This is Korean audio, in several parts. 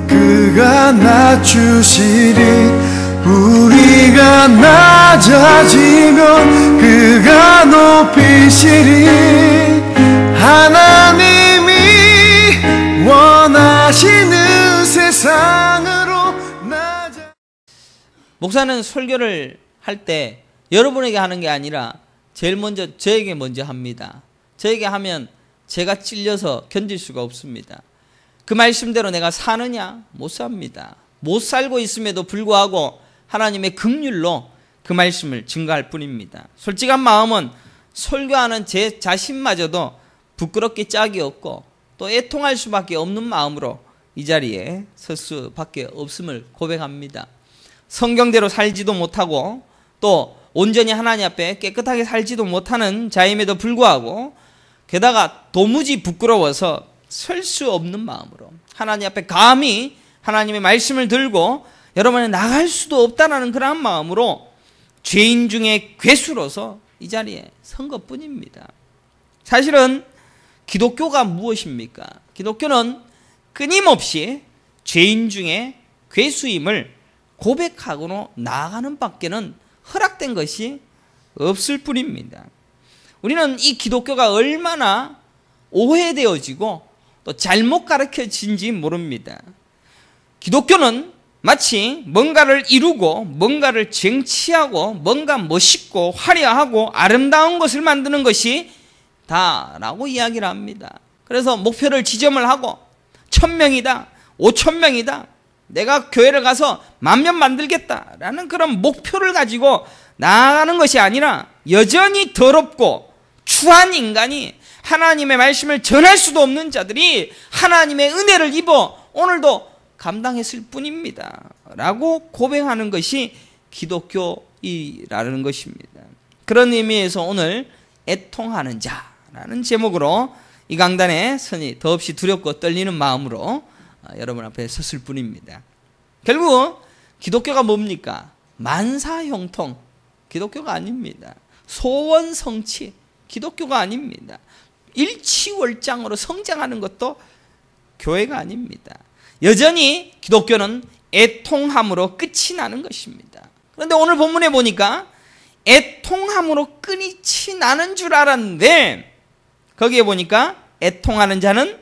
그가 낮추시리. 우리가 낮아지면 그가 높이시리. 하나님이 원하시는 세상으로 낮아. 목사는 설교를 할 때 여러분에게 하는 게 아니라 제일 먼저 저에게 먼저 합니다. 저에게 하면 제가 찔려서 견딜 수가 없습니다. 그 말씀대로 내가 사느냐? 못 삽니다. 못 살고 있음에도 불구하고 하나님의 긍휼로 그 말씀을 증거할 뿐입니다. 솔직한 마음은 설교하는 제 자신마저도 부끄럽게 짝이 없고 또 애통할 수밖에 없는 마음으로 이 자리에 설 수밖에 없음을 고백합니다. 성경대로 살지도 못하고 또 온전히 하나님 앞에 깨끗하게 살지도 못하는 자임에도 불구하고 게다가 도무지 부끄러워서 설 수 없는 마음으로 하나님 앞에 감히 하나님의 말씀을 들고 여러분이 나갈 수도 없다는 그런 마음으로 죄인 중에 괴수로서 이 자리에 선 것뿐입니다. 사실은 기독교가 무엇입니까? 기독교는 끊임없이 죄인 중에 괴수임을 고백하고 나아가는 밖에는 허락된 것이 없을 뿐입니다. 우리는 이 기독교가 얼마나 오해되어지고 또 잘못 가르쳐진지 모릅니다. 기독교는 마치 뭔가를 이루고 뭔가를 쟁취하고 뭔가 멋있고 화려하고 아름다운 것을 만드는 것이 다라고 이야기를 합니다. 그래서 목표를 지점을 하고 1000명이다 5000명이다 내가 교회를 가서 10,000명 만들겠다라는 그런 목표를 가지고 나아가는 것이 아니라 여전히 더럽고 추한 인간이 하나님의 말씀을 전할 수도 없는 자들이 하나님의 은혜를 입어 오늘도 감당했을 뿐입니다 라고 고백하는 것이 기독교이라는 것입니다. 그런 의미에서 오늘 애통하는 자라는 제목으로 이 강단에 서니 더없이 두렵고 떨리는 마음으로 여러분 앞에 섰을 뿐입니다. 결국 기독교가 뭡니까? 만사형통 기독교가 아닙니다. 소원성취 기독교가 아닙니다. 일치월장으로 성장하는 것도 교회가 아닙니다. 여전히 기독교는 애통함으로 끝이 나는 것입니다. 그런데 오늘 본문에 보니까 애통함으로 끝이 나는 줄 알았는데 거기에 보니까 애통하는 자는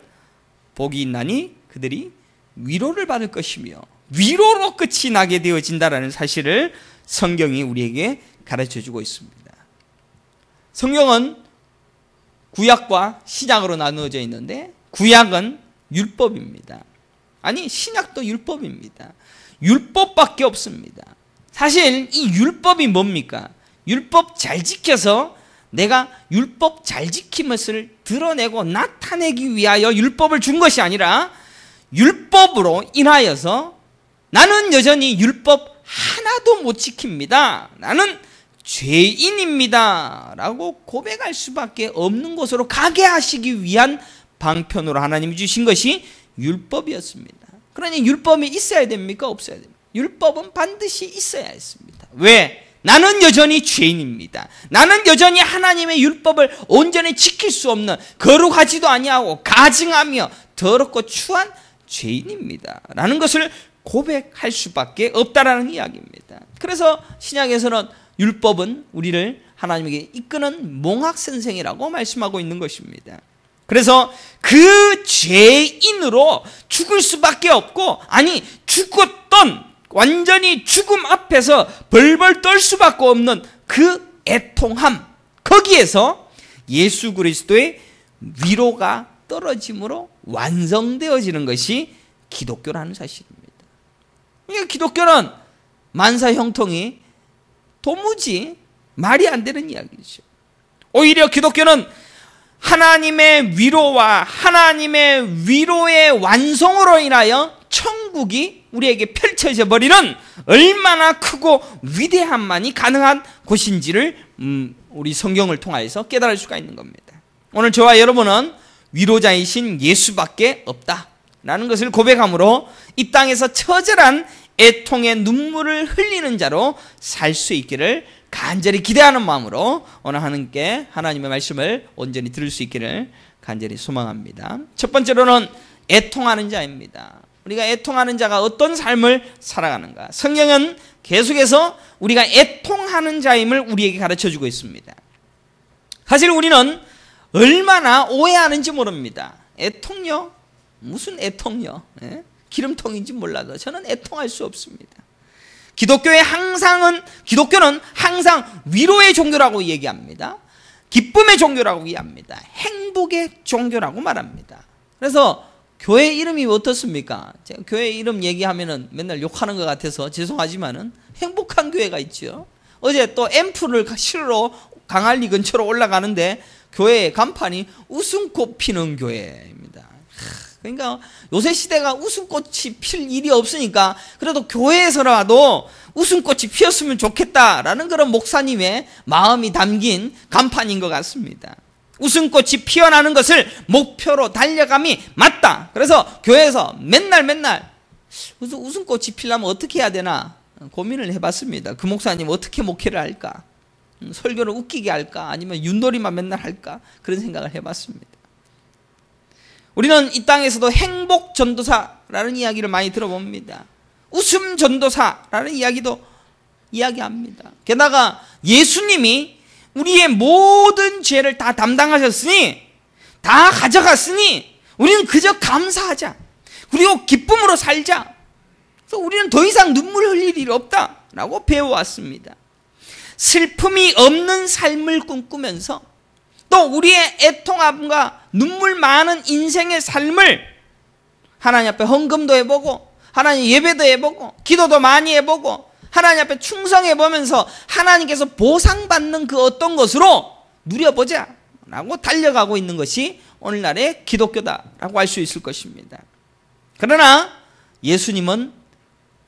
복이 있나니 그들이 위로를 받을 것이며 위로로 끝이 나게 되어진다는 사실을 성경이 우리에게 가르쳐주고 있습니다. 성경은 구약과 신약으로 나누어져 있는데 구약은 율법입니다. 아니 신약도 율법입니다. 율법밖에 없습니다. 사실 이 율법이 뭡니까? 율법 잘 지켜서 내가 율법 잘 지킨 것을 드러내고 나타내기 위하여 율법을 준 것이 아니라 율법으로 인하여서 나는 여전히 율법 하나도 못 지킵니다. 나는 죄인입니다. 라고 고백할 수밖에 없는 곳으로 가게 하시기 위한 방편으로 하나님이 주신 것이 율법이었습니다. 그러니 율법이 있어야 됩니까? 없어야 됩니까? 율법은 반드시 있어야 했습니다. 왜? 나는 여전히 죄인입니다. 나는 여전히 하나님의 율법을 온전히 지킬 수 없는 거룩하지도 아니하고 가증하며 더럽고 추한 죄인입니다. 라는 것을 고백할 수밖에 없다라는 이야기입니다. 그래서 신약에서는 율법은 우리를 하나님에게 이끄는 몽학선생이라고 말씀하고 있는 것입니다. 그래서 그 죄인으로 죽을 수밖에 없고 아니 죽었던 완전히 죽음 앞에서 벌벌 떨 수밖에 없는 그 애통함 거기에서 예수 그리스도의 위로가 떨어짐으로 완성되어지는 것이 기독교라는 사실입니다. 그러니까 기독교는 만사형통이 도무지 말이 안 되는 이야기죠. 오히려 기독교는 하나님의 위로와 하나님의 위로의 완성으로 인하여 천국이 우리에게 펼쳐져 버리는 얼마나 크고 위대함만이 가능한 곳인지를 우리 성경을 통하여서 깨달을 수가 있는 겁니다. 오늘 저와 여러분은 위로자이신 예수밖에 없다라는 것을 고백함으로 이 땅에서 처절한 애통의 눈물을 흘리는 자로 살 수 있기를 간절히 기대하는 마음으로 오늘 하나님께 하나님의 말씀을 온전히 들을 수 있기를 간절히 소망합니다. 첫 번째로는 애통하는 자입니다. 우리가 애통하는 자가 어떤 삶을 살아가는가? 성경은 계속해서 우리가 애통하는 자임을 우리에게 가르쳐주고 있습니다. 사실 우리는 얼마나 오해하는지 모릅니다. 애통요? 무슨 애통요? 예? 기름통인지 몰라도 저는 애통할 수 없습니다. 기독교는 항상 위로의 종교라고 얘기합니다. 기쁨의 종교라고 얘기합니다. 행복의 종교라고 말합니다. 그래서 교회 이름이 어떻습니까? 제가 교회 이름 얘기하면은 맨날 욕하는 것 같아서 죄송하지만은 행복한 교회가 있죠. 어제 또 앰프를 실으러 강할리 근처로 올라가는데 교회의 간판이 웃음꽃 피는 교회입니다. 그러니까 요새 시대가 웃음꽃이 필 일이 없으니까 그래도 교회에서라도 웃음꽃이 피었으면 좋겠다라는 그런 목사님의 마음이 담긴 간판인 것 같습니다. 웃음꽃이 피어나는 것을 목표로 달려감이 맞다. 그래서 교회에서 맨날 웃음꽃이 피려면 어떻게 해야 되나 고민을 해봤습니다. 그 목사님 어떻게 목회를 할까? 설교를 웃기게 할까? 아니면 윷놀이만 맨날 할까? 그런 생각을 해봤습니다. 우리는 이 땅에서도 행복 전도사라는 이야기를 많이 들어봅니다. 웃음 전도사라는 이야기도 이야기합니다. 게다가 예수님이 우리의 모든 죄를 다 담당하셨으니, 다 가져갔으니 우리는 그저 감사하자. 그리고 기쁨으로 살자. 그래서 우리는 더 이상 눈물 흘릴 일이 없다라고 배워왔습니다. 슬픔이 없는 삶을 꿈꾸면서 또 우리의 애통함과 눈물 많은 인생의 삶을 하나님 앞에 헌금도 해보고 하나님 예배도 해보고 기도도 많이 해보고 하나님 앞에 충성해보면서 하나님께서 보상받는 그 어떤 것으로 누려보자 라고 달려가고 있는 것이 오늘날의 기독교다라고 할 수 있을 것입니다. 그러나 예수님은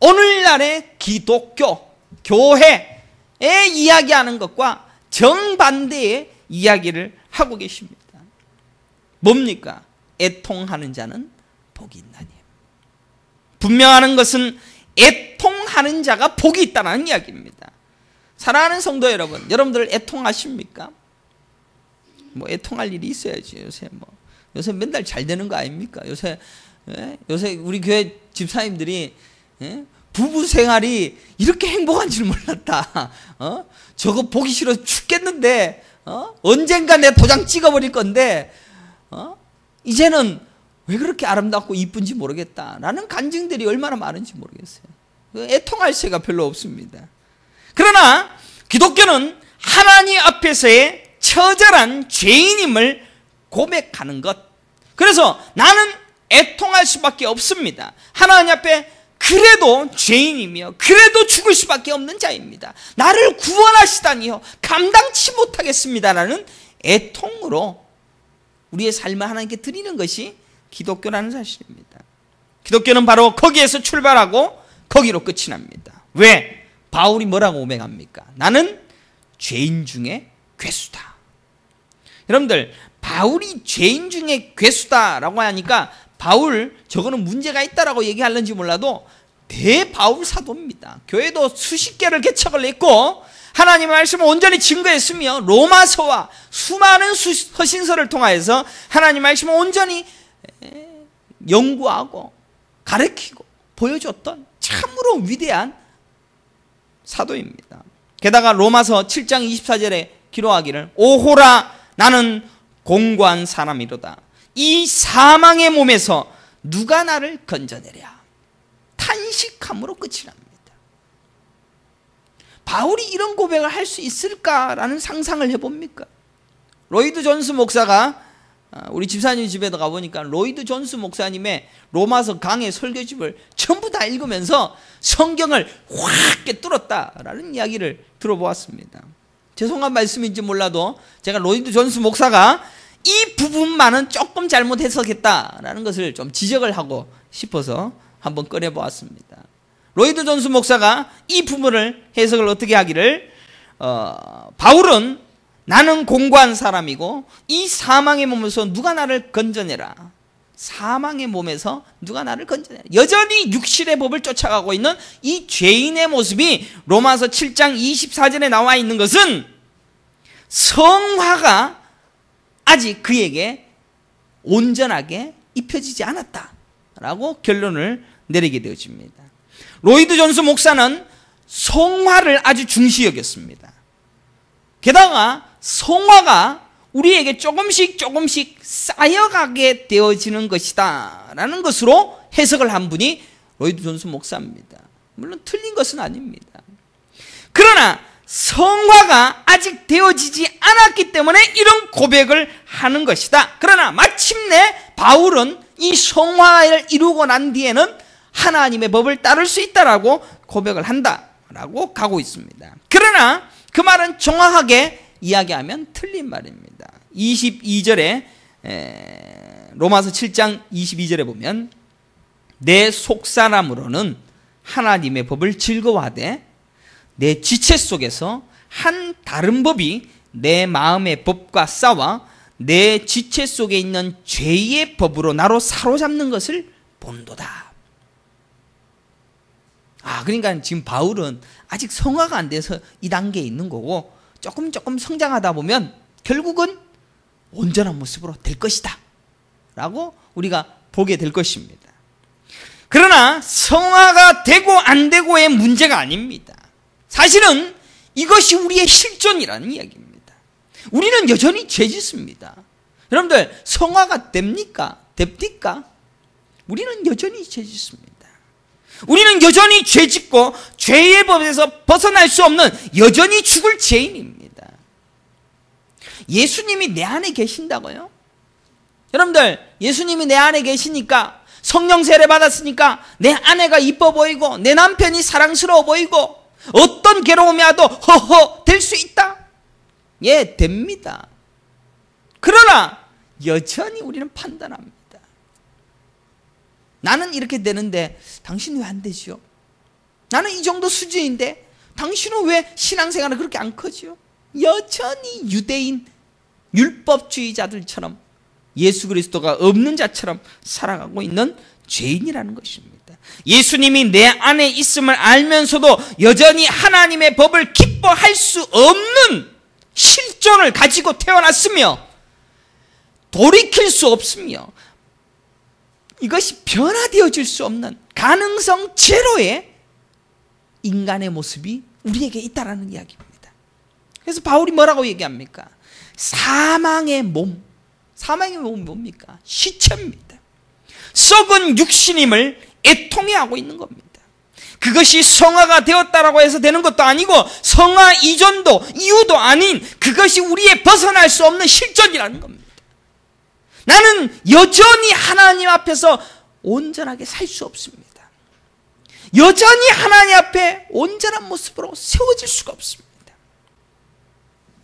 오늘날의 기독교, 교회에 이야기하는 것과 정반대의 이야기를 하고 계십니다. 뭡니까? 애통하는 자는 복이 있나니. 분명한 것은 애통하는 자가 복이 있다는 이야기입니다. 사랑하는 성도 여러분, 여러분들 애통하십니까? 뭐 애통할 일이 있어야지. 요새 맨날 잘 되는 거 아닙니까? 요새 우리 교회 집사님들이 부부 생활이 이렇게 행복한 줄 몰랐다. 저거 보기 싫어 죽겠는데 언젠가 내 도장 찍어버릴 건데 이제는 왜 그렇게 아름답고 이쁜지 모르겠다 라는 간증들이 얼마나 많은지 모르겠어요. 애통할 새가 별로 없습니다. 그러나 기독교는 하나님 앞에서의 처절한 죄인임을 고백하는 것. 그래서 나는 애통할 수밖에 없습니다. 하나님 앞에 그래도 죄인이며 그래도 죽을 수밖에 없는 자입니다. 나를 구원하시다니요 감당치 못하겠습니다라는 애통으로 우리의 삶을 하나님께 드리는 것이 기독교라는 사실입니다. 기독교는 바로 거기에서 출발하고 거기로 끝이 납니다. 왜? 바울이 뭐라고 고백합니까? 나는 죄인 중에 괴수다. 여러분들, 바울이 죄인 중에 괴수다라고 하니까 바울 저거는 문제가 있다라고 얘기하는지 몰라도 대바울 사도입니다. 교회도 수십 개를 개척을 했고 하나님의 말씀을 온전히 증거했으며 로마서와 수많은 서신서를 통하여서 하나님의 말씀을 온전히 연구하고 가르치고 보여줬던 참으로 위대한 사도입니다. 게다가 로마서 7장 24절에 기록하기를 오호라 나는 공고한 사람이로다. 이 사망의 몸에서 누가 나를 건져내랴. 탄식함으로 끝이 납니다. 바울이 이런 고백을 할 수 있을까라는 상상을 해봅니까? 로이드 존스 목사가 우리 집사님 집에도 가보니까 로이드 존스 목사님의 로마서 강해 설교집을 전부 다 읽으면서 성경을 확 깨뚫었다라는 이야기를 들어보았습니다. 죄송한 말씀인지 몰라도 제가 로이드 존스 목사가 이 부분만은 조금 잘못 해석했다라는 것을 좀 지적을 하고 싶어서 한번 꺼내보았습니다. 로이드 존스 목사가 이 부분을 해석을 어떻게 하기를 바울은 나는 공고한 사람이고 이 사망의 몸에서 누가 나를 건져내라. 사망의 몸에서 누가 나를 건져내라. 여전히 육신의 법을 쫓아가고 있는 이 죄인의 모습이 로마서 7장 24절에 나와 있는 것은 성화가 아직 그에게 온전하게 입혀지지 않았다 라고 결론을 내리게 되어집니다. 로이드 존스 목사는 성화를 아주 중시 여겼습니다. 게다가 성화가 우리에게 조금씩 쌓여가게 되어지는 것이다 라는 것으로 해석을 한 분이 로이드 존스 목사입니다. 물론 틀린 것은 아닙니다. 그러나 성화가 아직 되어지지 않았기 때문에 이런 고백을 하는 것이다. 그러나 마침내 바울은 이 성화를 이루고 난 뒤에는 하나님의 법을 따를 수 있다라고 고백을 한다라고 가고 있습니다. 그러나 그 말은 정확하게 이야기하면 틀린 말입니다. 22절에 로마서 7장 22절에 보면 내 속사람으로는 하나님의 법을 즐거워하되 내 지체 속에서 한 다른 법이 내 마음의 법과 싸워 내 지체 속에 있는 죄의 법으로 나로 사로잡는 것을 본도다. 그러니까 지금 바울은 아직 성화가 안 돼서 이 단계에 있는 거고 조금 성장하다 보면 결국은 온전한 모습으로 될 것이다 라고 우리가 보게 될 것입니다. 그러나 성화가 되고 안 되고의 문제가 아닙니다. 사실은 이것이 우리의 실존이라는 이야기입니다. 우리는 여전히 죄 짓습니다. 여러분들 성화가 됩니까? 우리는 여전히 죄 짓습니다. 우리는 여전히 죄 짓고 죄의 법에서 벗어날 수 없는 여전히 죽을 죄인입니다. 예수님이 내 안에 계신다고요? 여러분들 예수님이 내 안에 계시니까 성령 세례 받았으니까 내 아내가 이뻐 보이고 내 남편이 사랑스러워 보이고 어떤 괴로움이 와도 허허 될 수 있다? 예, 됩니다. 그러나 여전히 우리는 판단합니다. 나는 이렇게 되는데 당신은 왜 안 되지요? 나는 이 정도 수준인데 당신은 왜 신앙생활은 그렇게 안 커지요? 여전히 유대인 율법주의자들처럼 예수 그리스도가 없는 자처럼 살아가고 있는 죄인이라는 것입니다. 예수님이 내 안에 있음을 알면서도 여전히 하나님의 법을 기뻐할 수 없는 실존을 가지고 태어났으며 돌이킬 수 없으며 이것이 변화되어질 수 없는 가능성 제로의 인간의 모습이 우리에게 있다라는 이야기입니다. 그래서 바울이 뭐라고 얘기합니까? 사망의 몸이 뭡니까? 시체입니다. 썩은 육신임을 애통해하고 있는 겁니다. 그것이 성화가 되었다라고 해서 되는 것도 아니고 성화 이전도 이후도 아닌 그것이 우리의 벗어날 수 없는 실존이라는 겁니다. 나는 여전히 하나님 앞에서 온전하게 살 수 없습니다. 여전히 하나님 앞에 온전한 모습으로 세워질 수가 없습니다.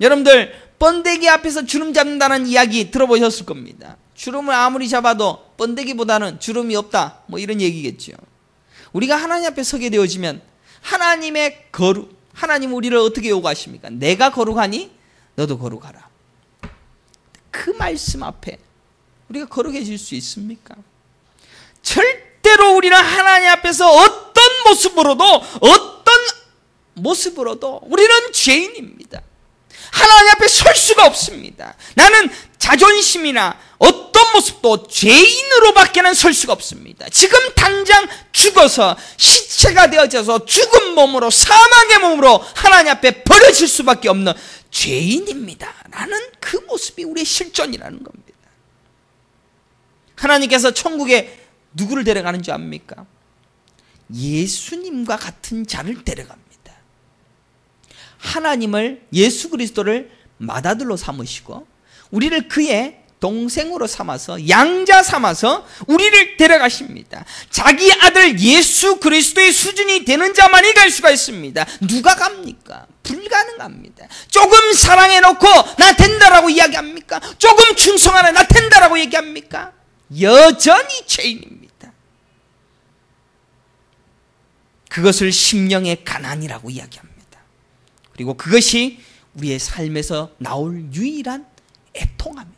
여러분들 번데기 앞에서 주름 잡는다는 이야기 들어보셨을 겁니다. 주름을 아무리 잡아도 번데기보다는 주름이 없다 뭐 이런 얘기겠죠. 우리가 하나님 앞에 서게 되어지면 하나님의 거룩, 하나님 우리를 어떻게 요구하십니까? 내가 거룩하니 너도 거룩하라. 그 말씀 앞에 우리가 거룩해질 수 있습니까? 절대로 우리는 하나님 앞에서 어떤 모습으로도 우리는 죄인입니다. 하나님 앞에 설 수가 없습니다. 나는 자존심이나 어떤 모습도 죄인으로밖에는 설 수가 없습니다. 지금 당장 죽어서 시체가 되어져서 죽은 몸으로 사망의 몸으로 하나님 앞에 버려질 수밖에 없는 죄인입니다. 라는 그 모습이 우리의 실존이라는 겁니다. 하나님께서 천국에 누구를 데려가는 줄 압니까? 예수님과 같은 자를 데려갑니다. 하나님을 예수 그리스도를 맏아들로 삼으시고 우리를 그의 동생으로 삼아서 양자 삼아서 우리를 데려가십니다. 자기 아들 예수 그리스도의 수준이 되는 자만이 갈 수가 있습니다. 누가 갑니까? 불가능합니다. 조금 사랑해놓고 나 된다라고 이야기합니까? 조금 충성하라 나 된다라고 얘기합니까? 여전히 죄인입니다. 그것을 심령의 가난이라고 이야기합니다. 그리고 그것이 우리의 삶에서 나올 유일한 애통함입니다.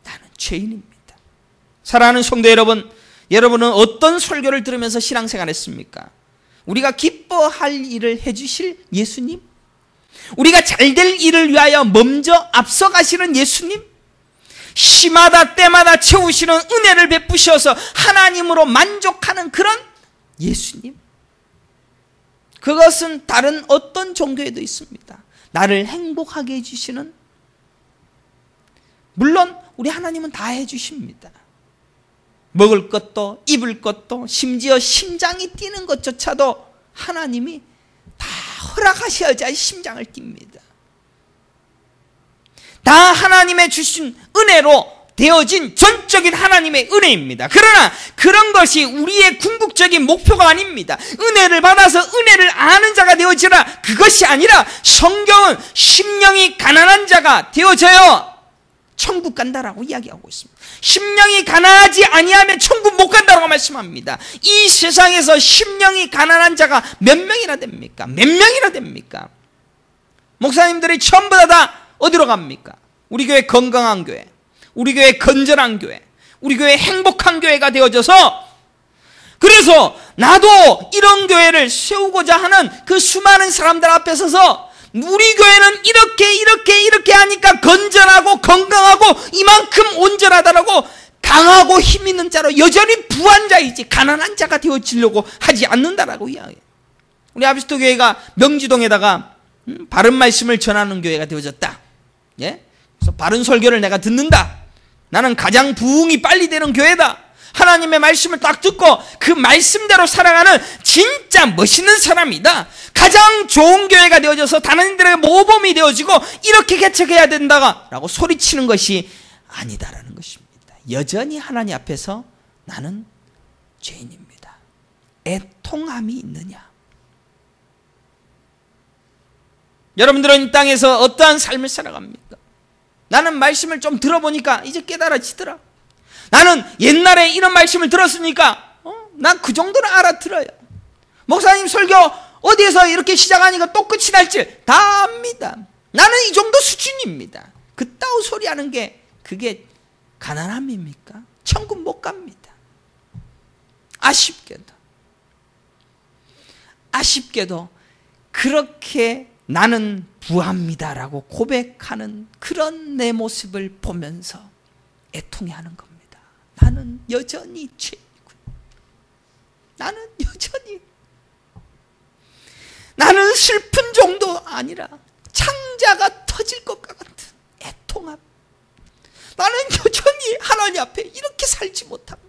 나는 죄인입니다. 사랑하는 성도 여러분, 여러분은 어떤 설교를 들으면서 신앙생활 했습니까? 우리가 기뻐할 일을 해주실 예수님? 우리가 잘 될 일을 위하여 먼저 앞서가시는 예수님? 시마다 때마다 채우시는 은혜를 베푸셔서 하나님으로 만족하는 그런 예수님. 그것은 다른 어떤 종교에도 있습니다. 나를 행복하게 해주시는, 물론 우리 하나님은 다 해주십니다. 먹을 것도 입을 것도 심지어 심장이 뛰는 것조차도 하나님이 다 허락하셔야지 심장을 뜁니다. 다 하나님의 주신 은혜로 되어진 전적인 하나님의 은혜입니다. 그러나 그런 것이 우리의 궁극적인 목표가 아닙니다. 은혜를 받아서 은혜를 아는 자가 되어지라, 그것이 아니라 성경은 심령이 가난한 자가 되어져요 천국 간다라고 이야기하고 있습니다. 심령이 가난하지 아니하면 천국 못 간다고 말씀합니다. 이 세상에서 심령이 가난한 자가 몇 명이나 됩니까? 몇 명이나 됩니까? 목사님들이 전부 다 어디로 갑니까? 우리 교회 건강한 교회, 우리 교회 건전한 교회, 우리 교회 행복한 교회가 되어져서, 그래서 나도 이런 교회를 세우고자 하는 그 수많은 사람들 앞에 서서 우리 교회는 이렇게 하니까 건전하고 건강하고 이만큼 온전하다라고 강하고 힘 있는 자로 여전히 부한 자이지 가난한 자가 되어지려고 하지 않는다라고 이야기해요. 우리 아비스토 교회가 명지동에다가 바른 말씀을 전하는 교회가 되어졌다. 예? 그래서 바른 설교를 내가 듣는다. 나는 가장 부흥이 빨리 되는 교회다. 하나님의 말씀을 딱 듣고 그 말씀대로 살아가는 진짜 멋있는 사람이다. 가장 좋은 교회가 되어져서 다른들에게 모범이 되어지고 이렇게 개척해야 된다라고 소리치는 것이 아니다라는 것입니다. 여전히 하나님 앞에서 나는 죄인입니다. 애통함이 있느냐? 여러분들은 이 땅에서 어떠한 삶을 살아갑니까? 나는 말씀을 좀 들어보니까 이제 깨달아지더라. 나는 옛날에 이런 말씀을 들었으니까 난 그 정도는 알아들어요. 목사님 설교 어디에서 이렇게 시작하니까 또 끝이 날지 다 압니다. 나는 이 정도 수준입니다. 그따위 소리 하는 게 그게 가난함입니까? 천국 못 갑니다. 아쉽게도 그렇게 나는 부합니다라고 고백하는 그런 내 모습을 보면서 애통해하는 겁니다. 나는 여전히 죄인이군. 나는 슬픈 정도 아니라 창자가 터질 것 같은 애통함. 나는 여전히 하나님 앞에 이렇게 살지 못합니다.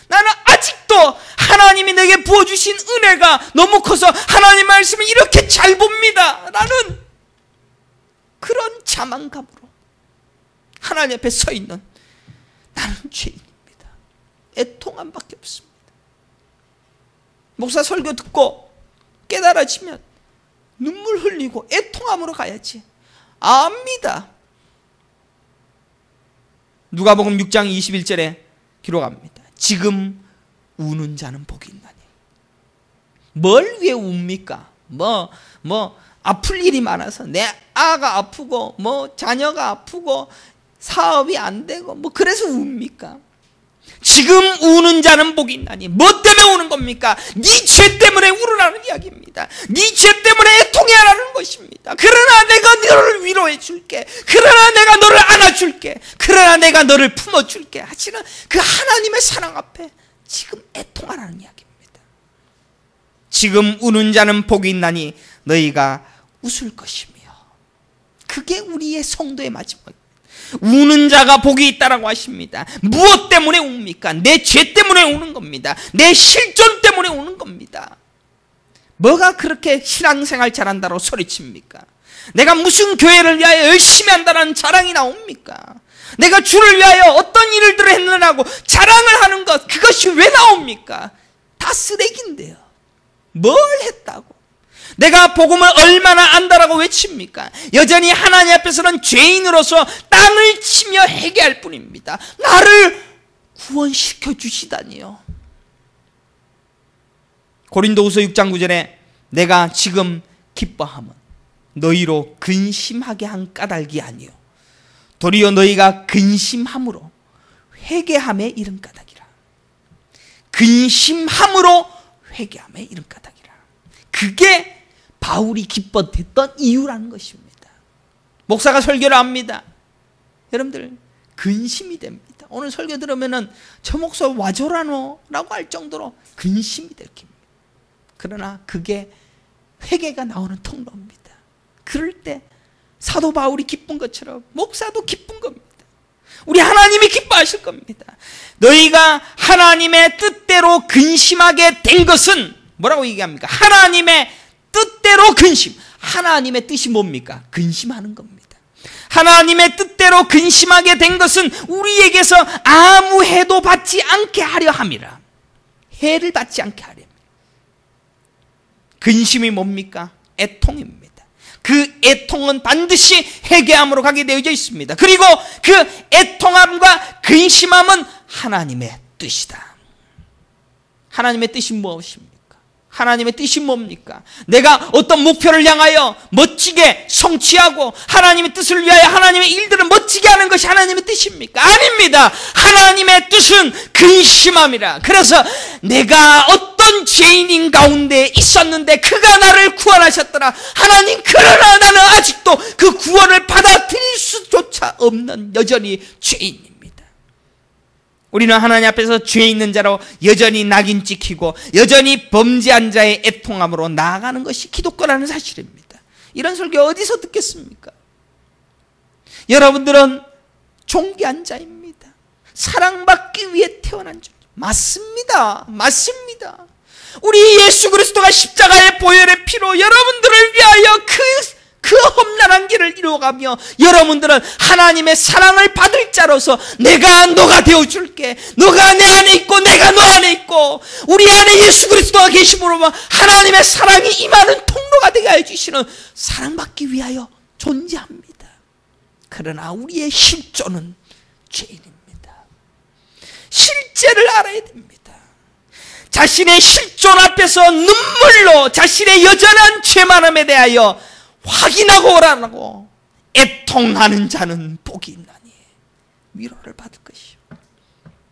나는 아직도 하나님이 내게 부어주신 은혜가 너무 커서 하나님 말씀을 이렇게 잘 봅니다. 나는 그런 자만감으로 하나님 앞에 서 있는 나는 죄인입니다. 애통함밖에 없습니다. 목사 설교 듣고 깨달아지면 눈물 흘리고 애통함으로 가야지. 압니다. 누가복음 6장 21절에 기록합니다. 지금 우는 자는 복이 있나니. 뭘 위해 웁니까? 아플 일이 많아서 내 아가 아프고 자녀가 아프고 사업이 안 되고 그래서 웁니까? 지금 우는 자는 복이 있나니. 뭐 때문에 우는 겁니까? 네 죄 때문에 울으라는 이야기입니다. 네 죄 때문에 애통해하라는 것입니다. 그러나 내가 너를 위로해 줄게. 그러나 내가 너를 안아줄게. 그러나 내가 너를 품어줄게 하시는 그 하나님의 사랑 앞에 지금 애통하라는 이야기입니다. 지금 우는 자는 복이 있나니 너희가 웃을 것이며. 그게 우리의 성도의 마지막입니다. 우는 자가 복이 있다라고 하십니다. 무엇 때문에 웁니까? 내 죄 때문에 우는 겁니다. 내 실존 때문에 우는 겁니다. 뭐가 그렇게 신앙생활 잘한다고 소리칩니까? 내가 무슨 교회를 위하여 열심히 한다는 자랑이 나옵니까? 내가 주를 위하여 어떤 일들을 했느냐고 자랑을 하는 것, 그것이 왜 나옵니까? 다 쓰레기인데요. 뭘 했다고? 내가 복음을 얼마나 안다라고 외칩니까? 여전히 하나님 앞에서는 죄인으로서 땅을 치며 회개할 뿐입니다. 나를 구원시켜 주시다니요. 고린도후서 6장 9절에 내가 지금 기뻐함은 너희로 근심하게 한 까닭이 아니요 도리어 너희가 근심함으로 회개함에 이른 까닭이라. 근심함으로 회개함에 이른 까닭이라. 그게 바울이 기뻤던 이유라는 것입니다. 목사가 설교를 합니다. 여러분들, 근심이 됩니다. 오늘 설교 들으면은 저 목사 와줘라노? 라고 할 정도로 근심이 될 겁니다. 그러나 그게 회개가 나오는 통로입니다. 그럴 때 사도 바울이 기쁜 것처럼 목사도 기쁜 겁니다. 우리 하나님이 기뻐하실 겁니다. 너희가 하나님의 뜻대로 근심하게 된 것은 뭐라고 얘기합니까? 하나님의 뜻대로 근심. 하나님의 뜻이 뭡니까? 근심하는 겁니다. 하나님의 뜻대로 근심하게 된 것은 우리에게서 아무 해도 받지 않게 하려 함이라. 해를 받지 않게 하려 합니다. 근심이 뭡니까? 애통입니다. 그 애통은 반드시 회개함으로 가게 되어져 있습니다. 그리고 그 애통함과 근심함은 하나님의 뜻이다. 하나님의 뜻이 무엇입니까? 하나님의 뜻이 뭡니까? 내가 어떤 목표를 향하여 멋지게 성취하고 하나님의 뜻을 위하여 하나님의 일들을 멋지게 하는 것이 하나님의 뜻입니까? 아닙니다. 하나님의 뜻은 근심함이라. 그래서 내가 어떤 죄인인 가운데 있었는데 그가 나를 구원하셨더라. 하나님, 그러나 나는 아직도 그 구원을 받아들일 수조차 없는 여전히 죄인입니다. 우리는 하나님 앞에서 죄 있는 자로 여전히 낙인 찍히고 여전히 범죄한 자의 애통함으로 나아가는 것이 기독교라는 사실입니다. 이런 설교 어디서 듣겠습니까? 여러분들은 존귀한 자입니다. 사랑받기 위해 태어난 자. 맞습니다. 맞습니다. 우리 예수 그리스도가 십자가의 보혈의 피로 여러분들을 위하여 그 험난한 길을 이루어가며 여러분들은 하나님의 사랑을 받을 자로서 내가 너가 되어줄게. 너가 내 안에 있고 내가 너 안에 있고 우리 안에 예수 그리스도가 계심으로 하나님의 사랑이 임하는 통로가 되게 해주시는 사랑받기 위하여 존재합니다. 그러나 우리의 실존은 죄인입니다. 실제를 알아야 됩니다. 자신의 실존 앞에서 눈물로 자신의 여전한 죄만함에 대하여 확인하고 오라고 애통하는 자는 복이 있나니 위로를 받을 것이요.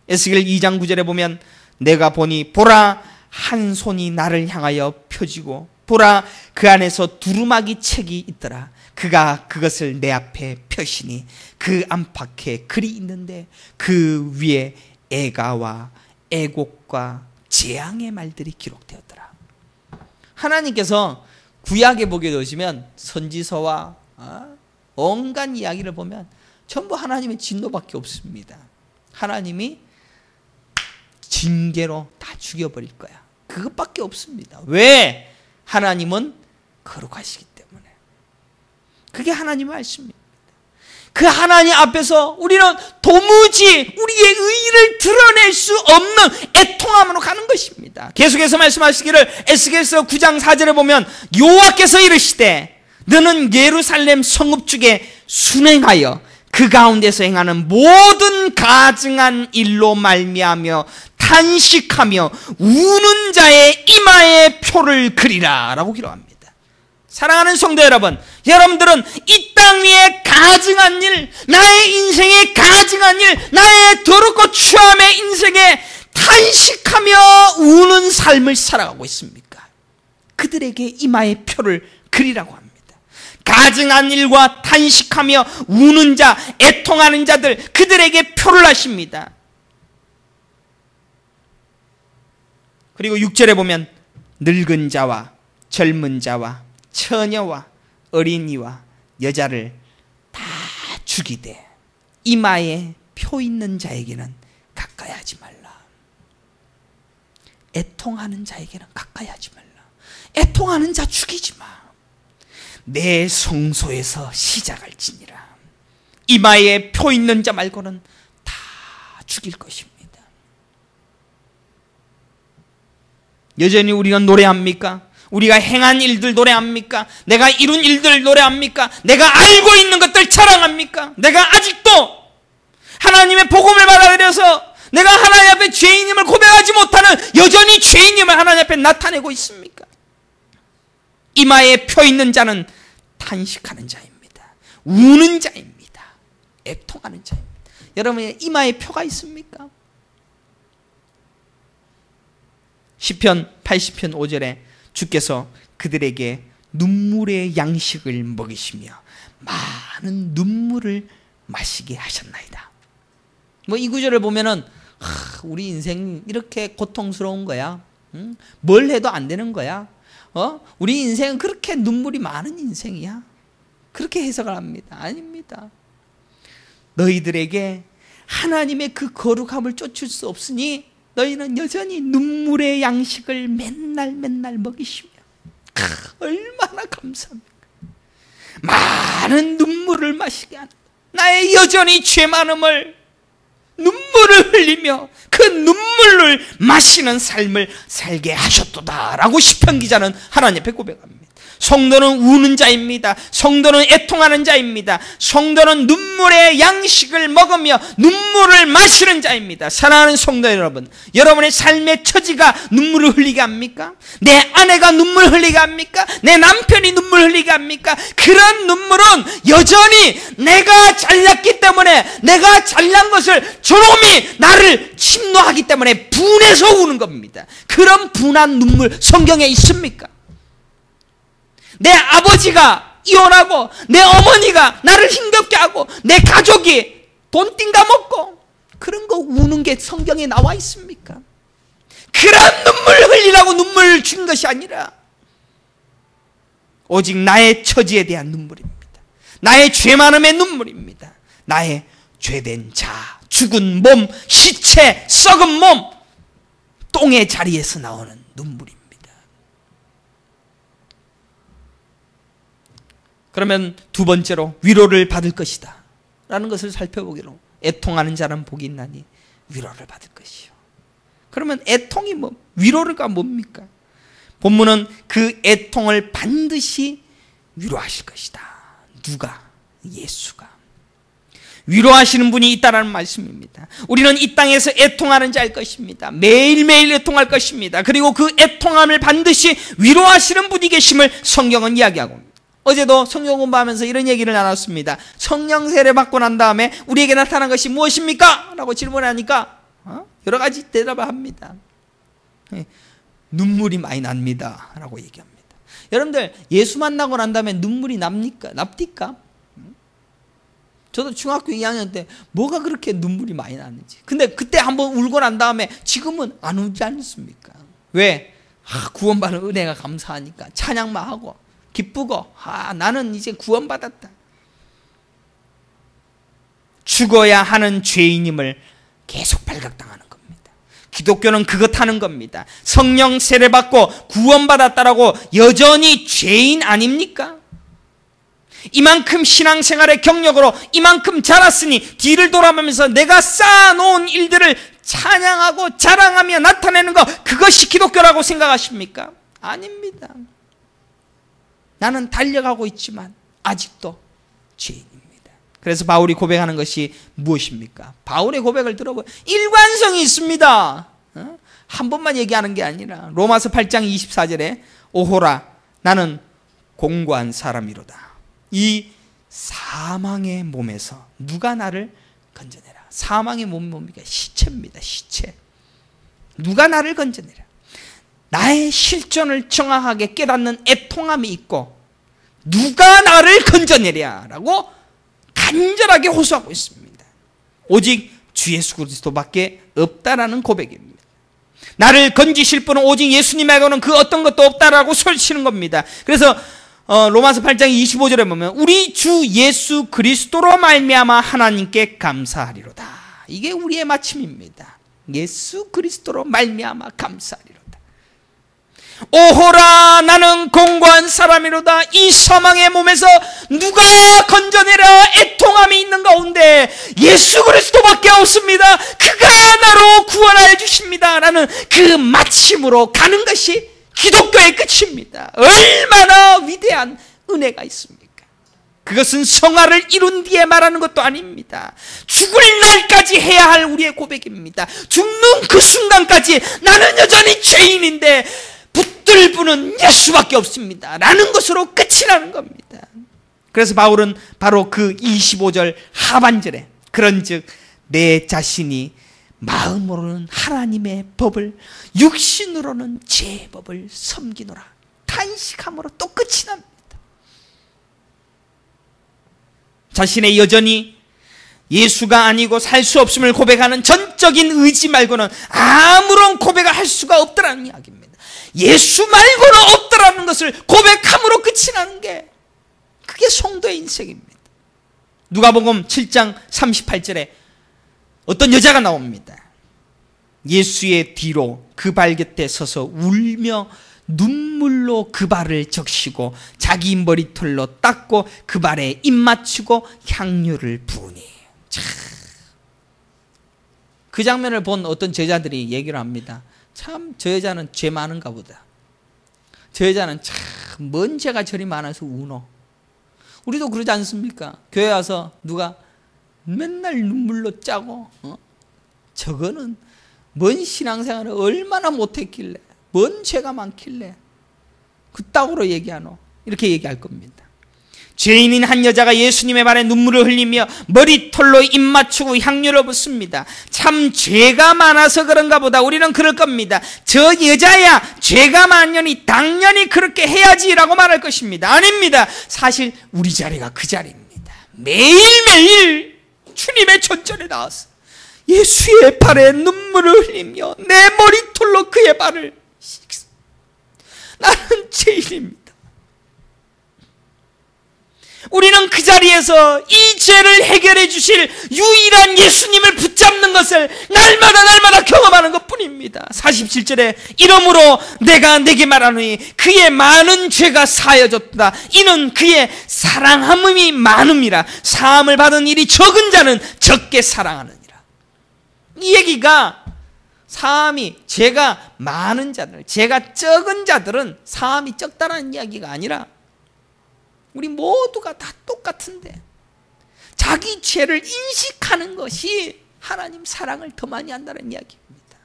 에스겔 2장 9절에 보면 내가 보니 보라 한 손이 나를 향하여 펴지고 보라 그 안에서 두루마기 책이 있더라. 그가 그것을 내 앞에 펴시니 그 안팎에 글이 있는데 그 위에 애가와 애곡과 재앙의 말들이 기록되었더라. 하나님께서 구약에 보게 되시면 선지서와 온갖 이야기를 보면 전부 하나님의 진노밖에 없습니다. 하나님이 징계로 다 죽여버릴 거야. 그것밖에 없습니다. 왜? 하나님은 거룩하시기 때문에. 그게 하나님의 말씀입니다. 그 하나님 앞에서 우리는 도무지 우리의 의의를 드러낼 수 없는 애통함으로 가는 것입니다. 계속해서 말씀하시기를 에스겔서 9장 4절에 보면 여호와께서 이르시되 너는 예루살렘 성읍 중에 순행하여 그 가운데서 행하는 모든 가증한 일로 말미암아 탄식하며 우는 자의 이마에 표를 그리라 라고 기록합니다. 사랑하는 성도 여러분, 여러분들은 이 땅 위에 가증한 일, 나의 인생에 가증한 일, 나의 더럽고 추함의 인생에 탄식하며 우는 삶을 살아가고 있습니까? 그들에게 이마에 표를 그리라고 합니다. 가증한 일과 탄식하며 우는 자, 애통하는 자들, 그들에게 표를 하십니다. 그리고 6절에 보면 늙은 자와 젊은 자와 처녀와 어린이와 여자를 다 죽이되 이마에 표 있는 자에게는 가까이 하지 말라. 애통하는 자에게는 가까이 하지 말라. 애통하는 자 죽이지 마. 내 성소에서 시작할지니라. 이마에 표 있는 자 말고는 다 죽일 것입니다. 여전히 우리가 노래합니까? 우리가 행한 일들 노래합니까? 내가 이룬 일들 노래합니까? 내가 알고 있는 것들 자랑합니까? 내가 아직도 하나님의 복음을 받아들여서 내가 하나님 앞에 죄인임을 고백하지 못하는 여전히 죄인임을 하나님 앞에 나타내고 있습니까? 이마에 표 있는 자는 탄식하는 자입니다. 우는 자입니다. 애통하는 자입니다. 여러분의 이마에 표가 있습니까? 시편 80편 5절에 주께서 그들에게 눈물의 양식을 먹이시며 많은 눈물을 마시게 하셨나이다. 뭐 이 구절을 보면은 우리 인생 이렇게 고통스러운 거야? 응? 뭘 해도 안 되는 거야? 우리 인생은 그렇게 눈물이 많은 인생이야? 그렇게 해석을 합니다. 아닙니다. 너희들에게 하나님의 그 거룩함을 쫓을 수 없으니 너희는 여전히 눈물의 양식을 맨날 먹이시며 얼마나 감사합니까? 많은 눈물을 마시게 하는 나의 여전히 죄 많음을 눈물을 흘리며 그 눈물을 마시는 삶을 살게 하셨도다라고 시편 기자는 하나님 앞에 고백합니다. 성도는 우는 자입니다. 성도는 애통하는 자입니다. 성도는 눈물의 양식을 먹으며 눈물을 마시는 자입니다. 사랑하는 성도 여러분, 여러분의 삶의 처지가 눈물을 흘리게 합니까? 내 아내가 눈물 흘리게 합니까? 내 남편이 눈물 흘리게 합니까? 그런 눈물은 여전히 내가 잘났기 때문에, 내가 잘난 것을 저놈이 나를 침노하기 때문에 분해서 우는 겁니다. 그런 분한 눈물 성경에 있습니까? 내 아버지가 이혼하고 내 어머니가 나를 힘겹게 하고 내 가족이 돈 띵가 먹고 그런 거 우는 게 성경에 나와 있습니까? 그런 눈물 흘리라고 눈물을 준 것이 아니라 오직 나의 처지에 대한 눈물입니다. 나의 죄 많음의 눈물입니다. 나의 죄된 자, 죽은 몸, 시체, 썩은 몸, 똥의 자리에서 나오는 눈물입니다. 그러면 두 번째로 위로를 받을 것이다 라는 것을 살펴보기로, 애통하는 자는 복이 있나니 위로를 받을 것이요. 그러면 애통이 위로가 뭡니까? 본문은 그 애통을 반드시 위로하실 것이다. 누가? 예수가. 위로하시는 분이 있다라는 말씀입니다. 우리는 이 땅에서 애통하는 자일 것입니다. 매일매일 애통할 것입니다. 그리고 그 애통함을 반드시 위로하시는 분이 계심을 성경은 이야기하고 있습니다. 어제도 성경 공부하면서 이런 얘기를 나눴습니다. 성령 세례 받고 난 다음에 우리에게 나타난 것이 무엇입니까? 라고 질문하니까 여러 가지 대답을 합니다. 눈물이 많이 납니다 라고 얘기합니다. 여러분들, 예수 만나고 난 다음에 눈물이 납니까? 납니까? 저도 중학교 2학년 때 뭐가 그렇게 눈물이 많이 나는지. 근데 그때 한번 울고 난 다음에 지금은 안 울지 않습니까? 왜? 구원받은 은혜가 감사하니까 찬양만 하고 기쁘고, 나는 이제 구원받았다. 죽어야 하는 죄인임을 계속 발각당하는 겁니다. 기독교는 그것 하는 겁니다. 성령 세례받고 구원받았다라고 여전히 죄인 아닙니까? 이만큼 신앙생활의 경력으로 이만큼 자랐으니 뒤를 돌아보면서 내가 쌓아놓은 일들을 찬양하고 자랑하며 나타내는 것, 그것이 기독교라고 생각하십니까? 아닙니다. 나는 달려가고 있지만 아직도 죄인입니다. 그래서 바울이 고백하는 것이 무엇입니까? 바울의 고백을 들어보면 일관성이 있습니다. 한 번만 얘기하는 게 아니라 로마서 8장 24절에 오호라 나는 공고한 사람이로다. 이 사망의 몸에서 누가 나를 건져내라. 사망의 몸이 뭡니까? 시체입니다. 시체. 누가 나를 건져내라. 나의 실존을 정확하게 깨닫는 애통함이 있고 누가 나를 건져내랴라고 간절하게 호소하고 있습니다. 오직 주 예수 그리스도밖에 없다라는 고백입니다. 나를 건지실 분은 오직 예수님 말고는 그 어떤 것도 없다라고 소리치는 겁니다. 그래서 로마서 8장 25절에 보면 우리 주 예수 그리스도로 말미암아 하나님께 감사하리로다. 이게 우리의 마침입니다. 예수 그리스도로 말미암아 감사하리로다. 오호라 나는 공고한 사람이로다. 이 사망의 몸에서 누가 건져내라. 애통함이 있는 가운데 예수 그리스도밖에 없습니다. 그가 나로 구원하여 주십니다 라는 그 마침으로 가는 것이 기독교의 끝입니다. 얼마나 위대한 은혜가 있습니까? 그것은 성화를 이룬 뒤에 말하는 것도 아닙니다. 죽을 날까지 해야 할 우리의 고백입니다. 죽는 그 순간까지 나는 여전히 죄인인데 붙들 분은 예수밖에 없습니다 라는 것으로 끝이 나는 겁니다. 그래서 바울은 바로 그 25절 하반절에 그런즉 내 자신이 마음으로는 하나님의 법을 육신으로는 제 법을 섬기노라 탄식함으로 또 끝이 납니다. 자신의 여전히 예수가 아니고 살 수 없음을 고백하는 전적인 의지 말고는 아무런 고백을 할 수가 없더라는 이야기입니다. 예수 말고는 없더라는 것을 고백함으로 끝이 나는 게 그게 성도의 인생입니다. 누가복음 7장 38절에 어떤 여자가 나옵니다. 예수의 뒤로 그 발 곁에 서서 울며 눈물로 그 발을 적시고 자기 머리털로 닦고 그 발에 입 맞추고 향유를 부으니. 그 장면을 본 어떤 제자들이 얘기를 합니다. 참 저 여자는 죄 많은가 보다. 저 여자는 참 뭔 죄가 저리 많아서 우노. 우리도 그러지 않습니까? 교회 와서 누가 맨날 눈물로 짜고 저거는 뭔 신앙생활을 얼마나 못했길래, 뭔 죄가 많길래 그따구로 얘기하노, 이렇게 얘기할 겁니다. 죄인인 한 여자가 예수님의 발에 눈물을 흘리며 머리털로 입 맞추고 향유를 붓습니다. 참 죄가 많아서 그런가 보다. 우리는 그럴 겁니다. 저 여자야 죄가 많으니 당연히 그렇게 해야지라고 말할 것입니다. 아닙니다. 사실 우리 자리가 그 자리입니다. 매일매일 주님의 전전에 나와서 예수의 발에 눈물을 흘리며 내 머리털로 그의 발을 씻습니다. 나는 죄인입니다. 우리는 그 자리에서 이 죄를 해결해 주실 유일한 예수님을 붙잡는 것을 날마다 경험하는 것뿐입니다. 47절에 이러므로 내가 내게 말하노니 그의 많은 죄가 사하여졌다. 이는 그의 사랑함이 많음이라. 사함을 받은 일이 적은 자는 적게 사랑하느니라. 이 얘기가 사함이, 죄가 많은 자들, 죄가 적은 자들은 사함이 적다라는 이야기가 아니라 우리 모두가 다 똑같은데 자기 죄를 인식하는 것이 하나님 사랑을 더 많이 한다는 이야기입니다.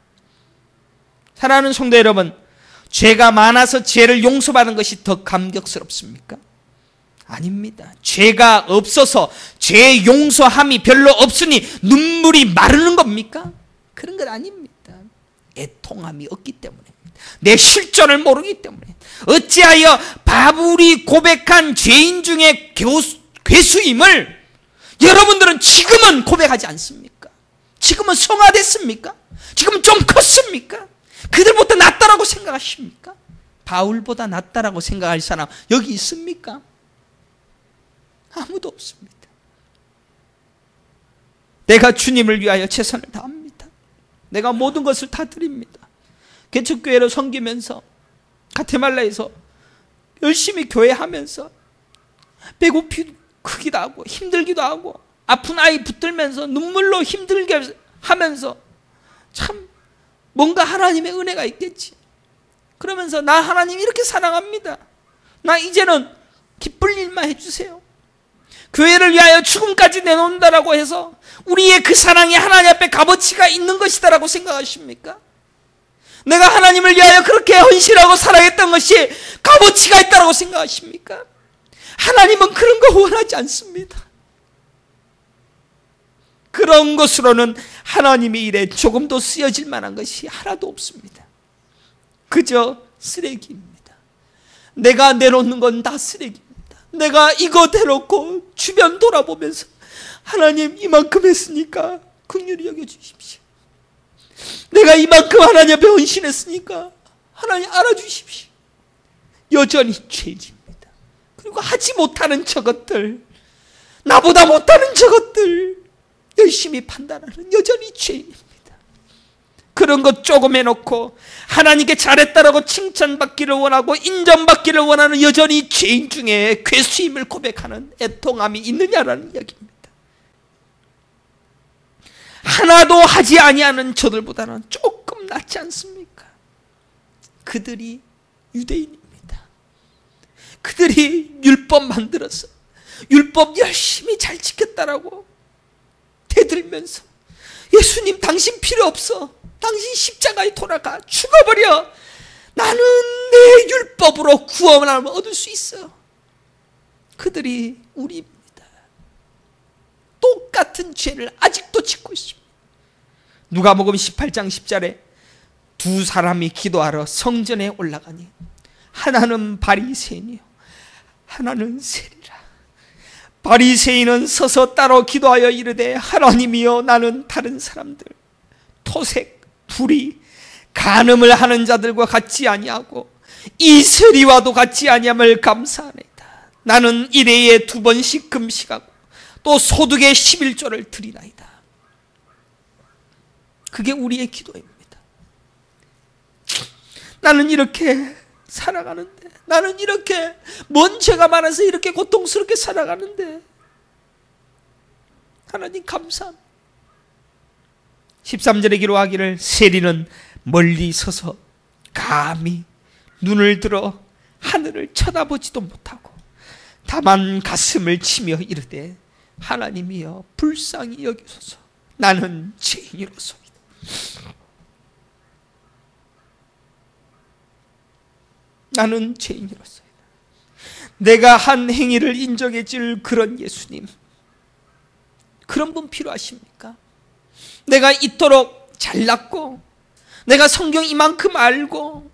사랑하는 성도 여러분, 죄가 많아서 죄를 용서받은 것이 더 감격스럽습니까? 아닙니다. 죄가 없어서 죄 용서함이 별로 없으니 눈물이 마르는 겁니까? 그런 건 아닙니다. 애통함이 없기 때문에, 내 실존을 모르기 때문에. 어찌하여 바울이 고백한 죄인 중에 괴수임을 여러분들은 지금은 고백하지 않습니까? 지금은 성화됐습니까? 지금은 좀 컸습니까? 그들보다 낫다라고 생각하십니까? 바울보다 낫다라고 생각할 사람 여기 있습니까? 아무도 없습니다. 내가 주님을 위하여 최선을 다합니다. 내가 모든 것을 다 드립니다. 개척교회로 섬기면서 가테말라에서 열심히 교회하면서 배고프기도 하고 힘들기도 하고 아픈 아이 붙들면서 눈물로 힘들게 하면서 참 뭔가 하나님의 은혜가 있겠지. 그러면서 나 하나님 이렇게 사랑합니다. 나 이제는 기쁠 일만 해주세요. 교회를 위하여 죽음까지 내놓는다라고 해서 우리의 그 사랑이 하나님 앞에 값어치가 있는 것이다라고 생각하십니까? 내가 하나님을 위하여 그렇게 헌신하고 사랑했던 것이 값어치가 있다고 생각하십니까? 하나님은 그런 거 원하지 않습니다. 그런 것으로는 하나님의 일에 조금도 쓰여질 만한 것이 하나도 없습니다. 그저 쓰레기입니다. 내가 내놓는 건 다 쓰레기입니다. 내가 이거 대놓고 주변 돌아보면서 하나님 이만큼 했으니까 긍휼히 여겨주십시오. 내가 이만큼 하나님 앞에 헌신했으니까 하나님 알아주십시오. 여전히 죄인입니다. 그리고 하지 못하는 저것들, 나보다 못하는 저것들 열심히 판단하는 여전히 죄인입니다. 그런 것 조금 해놓고 하나님께 잘했다라고 칭찬받기를 원하고 인정받기를 원하는 여전히 죄인 중에 괴수임을 고백하는 애통함이 있느냐라는 이야기입니다. 하나도 하지 아니하는 저들보다는 조금 낫지 않습니까? 그들이 유대인입니다. 그들이 율법 만들어서 율법 열심히 잘 지켰다라고 대들면서 예수님 당신 필요 없어. 당신 십자가에 돌아가 죽어버려. 나는 내 율법으로 구원을 얻을 수 있어. 그들이 우리입니다. 똑같은 죄를 아직도 짓고 있습니다. 누가복음 18장 10절에 두 사람이 기도하러 성전에 올라가니 하나는 바리새인이요 하나는 세리라. 바리새인은 서서 따로 기도하여 이르되 하나님이여 나는 다른 사람들 토색, 불의, 간음을 하는 자들과 같지 아니하고 이 세리와도 같지 아니함을 감사하나이다. 나는 일회에 2번씩 금식하고 또 소득의 11조를 드리나이다. 그게 우리의 기도입니다. 나는 이렇게 살아가는데, 나는 이렇게 먼 죄가 많아서 이렇게 고통스럽게 살아가는데 하나님 감사합니다. 13절에 기록하기를 세리는 멀리 서서 감히 눈을 들어 하늘을 쳐다보지도 못하고 다만 가슴을 치며 이르되 하나님이여 불쌍히 여기소서 나는 죄인이로소이다. 나는 죄인이로소이다. 내가 한 행위를 인정해 줄 그런 예수님, 그런 분 필요하십니까? 내가 이토록 잘났고 내가 성경 이만큼 알고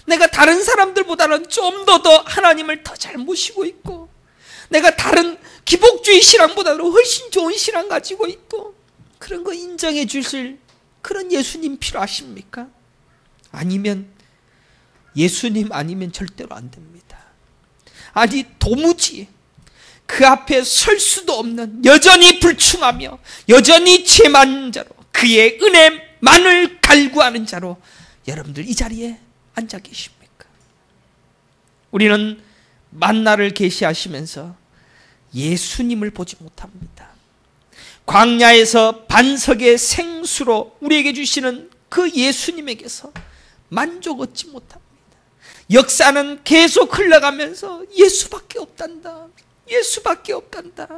내가 다른 사람들보다는 좀 더 하나님을 더 잘 모시고 있고 내가 다른 기복주의 신앙보다는 훨씬 좋은 신앙 가지고 있고 그런 거 인정해 주실 그런 예수님 필요하십니까? 아니면 예수님 아니면 절대로 안 됩니다. 아니 도무지 그 앞에 설 수도 없는 여전히 불충하며 여전히 죄 많은 자로 그의 은혜만을 갈구하는 자로 여러분들 이 자리에 앉아 계십니까? 우리는 만나를 계시하시면서 예수님을 보지 못합니다. 광야에서 반석의 생수로 우리에게 주시는 그 예수님에게서 만족 얻지 못합니다. 역사는 계속 흘러가면서 예수밖에 없단다. 예수밖에 없단다.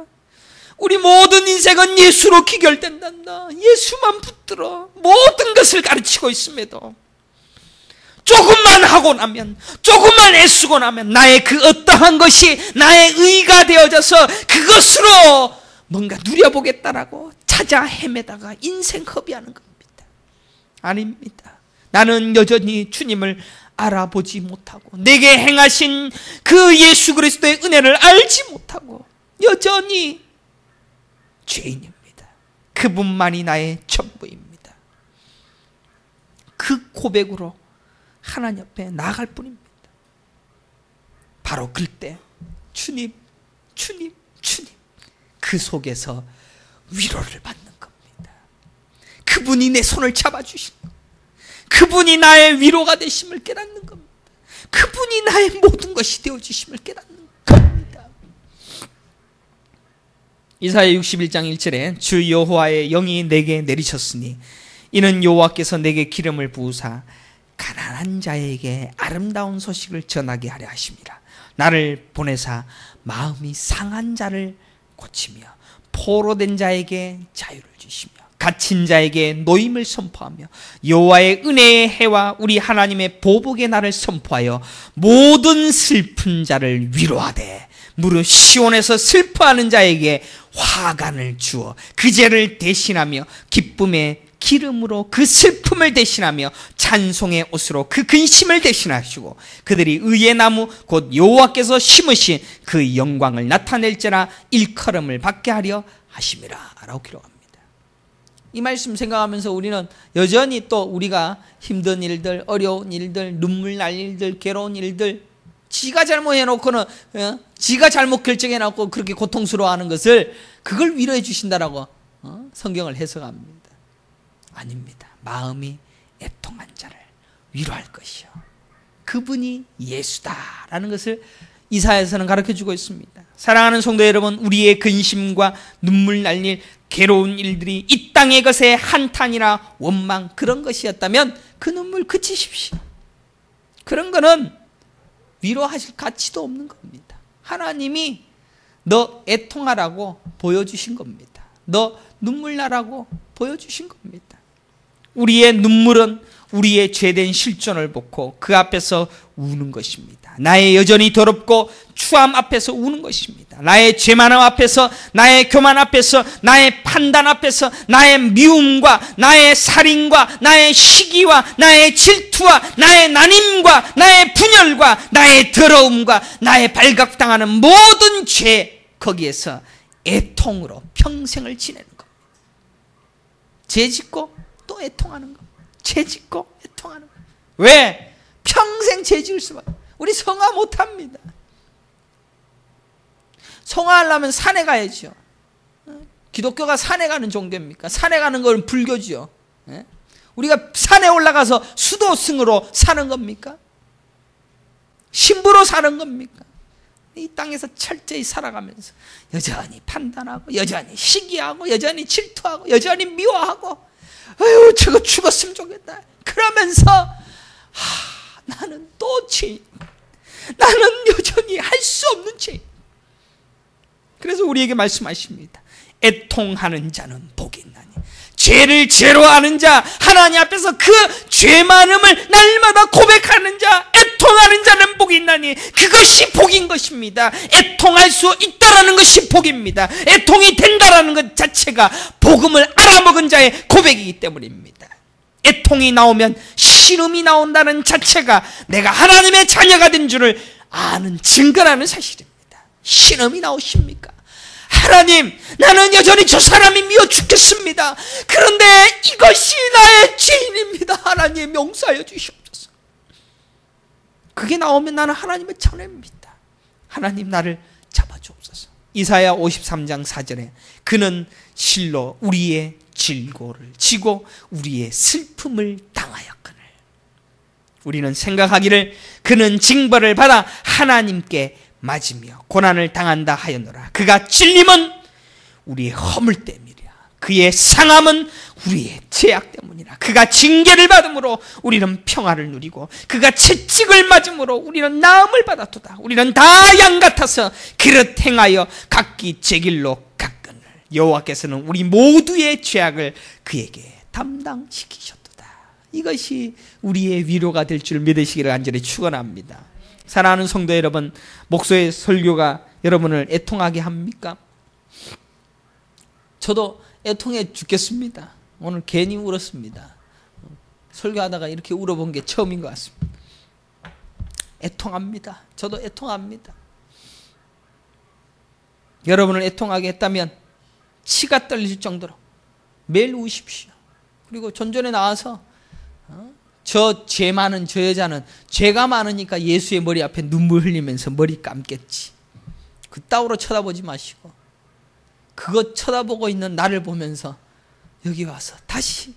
우리 모든 인생은 예수로 귀결된단다. 예수만 붙들어 모든 것을 가르치고 있음에도 조금만 하고 나면, 조금만 애쓰고 나면 나의 그 어떠한 것이 나의 의가 되어져서 그것으로 뭔가 누려보겠다라고 찾아 헤매다가 인생 허비하는 겁니다. 아닙니다. 나는 여전히 주님을 알아보지 못하고 내게 행하신 그 예수 그리스도의 은혜를 알지 못하고 여전히 죄인입니다. 그분만이 나의 전부입니다. 그 고백으로 하나님 앞에 나아갈 뿐입니다. 바로 그때 주님, 주님, 주님 그 속에서 위로를 받는 겁니다. 그분이 내 손을 잡아주신 겁니다. 그분이 나의 위로가 되심을 깨닫는 겁니다. 그분이 나의 모든 것이 되어주심을 깨닫는 겁니다. 이사야 61장 1절에 주 여호와의 영이 내게 내리셨으니 이는 여호와께서 내게 기름을 부으사 가난한 자에게 아름다운 소식을 전하게 하려 하심이라. 나를 보내사 마음이 상한 자를 고치며 포로된 자에게 자유를 주시며 갇힌 자에게 노임을 선포하며 여호와의 은혜의 해와 우리 하나님의 보복의 날을 선포하여 모든 슬픈 자를 위로하되 무릇 시온에서 슬퍼하는 자에게 화관을 주어 그 죄를 대신하며 기쁨의 기름으로 그 슬픔을 대신하며 찬송의 옷으로 그 근심을 대신하시고 그들이 의의 나무 곧 여호와께서 심으신 그 영광을 나타낼지라 일컬음을 받게 하려 하심이라 라고 기록합니다. 이 말씀 생각하면서 우리는 여전히 또 우리가 힘든 일들, 어려운 일들, 눈물 날 일들, 괴로운 일들 지가 잘못해놓고는 지가 잘못 결정해놓고 그렇게 고통스러워하는 것을 그걸 위로해 주신다라고 성경을 해석합니다. 아닙니다. 마음이 애통한 자를 위로할 것이요 그분이 예수다라는 것을 이사야서는 가르쳐주고 있습니다. 사랑하는 성도 여러분, 우리의 근심과 눈물 날 일, 괴로운 일들이 이 땅의 것에 한탄이나 원망 그런 것이었다면 그 눈물 그치십시오. 그런 거는 위로하실 가치도 없는 겁니다. 하나님이 너 애통하라고 보여주신 겁니다. 너 눈물 나라고 보여주신 겁니다. 우리의 눈물은 우리의 죄된 실존을 보고 그 앞에서 우는 것입니다. 나의 여전히 더럽고 추함 앞에서 우는 것입니다. 나의 죄 많음 앞에서, 나의 교만 앞에서, 나의 판단 앞에서, 나의 미움과 나의 살인과 나의 시기와 나의 질투와 나의 난임과 나의 분열과 나의 더러움과 나의 발각당하는 모든 죄 거기에서 애통으로 평생을 지내는 겁니다. 죄 짓고 또 애통하는 겁니다. 죄 짓고 애통하는 겁니다. 왜? 평생 죄 지을 수밖에. 우리 성화 못합니다. 성화하려면 산에 가야죠. 기독교가 산에 가는 종교입니까? 산에 가는 건 불교죠. 우리가 산에 올라가서 수도승으로 사는 겁니까? 신부로 사는 겁니까? 이 땅에서 철저히 살아가면서 여전히 판단하고 여전히 시기하고 여전히 질투하고 여전히 미워하고 아유 저거 죽었으면 좋겠다 그러면서 나는 또 죄인, 나는 여전히 할 수 없는 죄인. 그래서 우리에게 말씀하십니다. 애통하는 자는 복이 있나니. 죄를 죄로 아는 자, 하나님 앞에서 그 죄 많음을 날마다 고백하는 자, 애통하는 자는 복이 있나니 그것이 복인 것입니다. 애통할 수 있다라는 것이 복입니다. 애통이 된다라는 것 자체가 복음을 알아먹은 자의 고백이기 때문입니다. 애통이 나오면 신음이 나온다는 자체가 내가 하나님의 자녀가 된 줄을 아는 증거라는 사실입니다. 신음이 나오십니까? 하나님, 나는 여전히 저 사람이 미워 죽겠습니다. 그런데 이것이 나의 죄인입니다. 하나님 용서하여 주시옵소서. 그게 나오면 나는 하나님의 자녀입니다. 하나님 나를 잡아주옵소서. 이사야 53장 4절에 그는 실로 우리의 질고를 지고 우리의 슬픔을 당하였거늘. 우리는 생각하기를 그는 징벌을 받아 하나님께 맞으며 고난을 당한다 하였노라. 그가 찔림은 우리의 허물 때문이라. 그의 상함은 우리의 죄악 때문이라. 그가 징계를 받음으로 우리는 평화를 누리고 그가 채찍을 맞음으로 우리는 나음을 받았도다. 우리는 다 양 같아서 그릇 행하여 각기 제 길로 갔거늘. 여호와께서는 우리 모두의 죄악을 그에게 담당시키셨도다. 이것이 우리의 위로가 될 줄 믿으시기를 간절히 축원합니다. 사랑하는 성도 여러분, 목소의 설교가 여러분을 애통하게 합니까? 저도 애통해 죽겠습니다. 오늘 괜히 울었습니다. 설교하다가 이렇게 울어본 게 처음인 것 같습니다. 애통합니다. 저도 애통합니다. 여러분을 애통하게 했다면 치가 떨릴 정도로 매일 우십시오. 그리고 전전에 나와서 저 죄 많은 저 여자는 죄가 많으니까 예수의 머리 앞에 눈물 흘리면서 머리 감겠지. 그따위로 쳐다보지 마시고 그것 쳐다보고 있는 나를 보면서 여기 와서 다시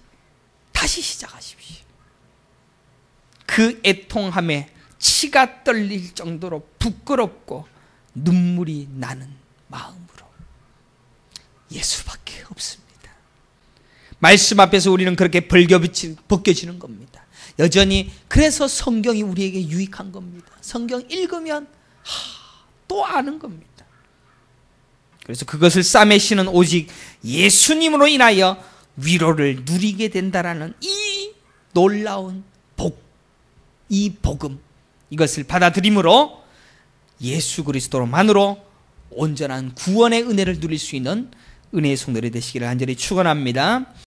시작하십시오. 그 애통함에 치가 떨릴 정도로 부끄럽고 눈물이 나는 마음으로 예수밖에 없습니다. 말씀 앞에서 우리는 그렇게 벗겨지는 겁니다. 여전히 그래서 성경이 우리에게 유익한 겁니다. 성경 읽으면 또 아는 겁니다. 그래서 그것을 싸매시는 오직 예수님으로 인하여 위로를 누리게 된다라는 이 놀라운 복, 이 복음, 이것을 받아들임으로 예수 그리스도로만으로 온전한 구원의 은혜를 누릴 수 있는 은혜의 성도들이 되시기를 간절히 축원합니다.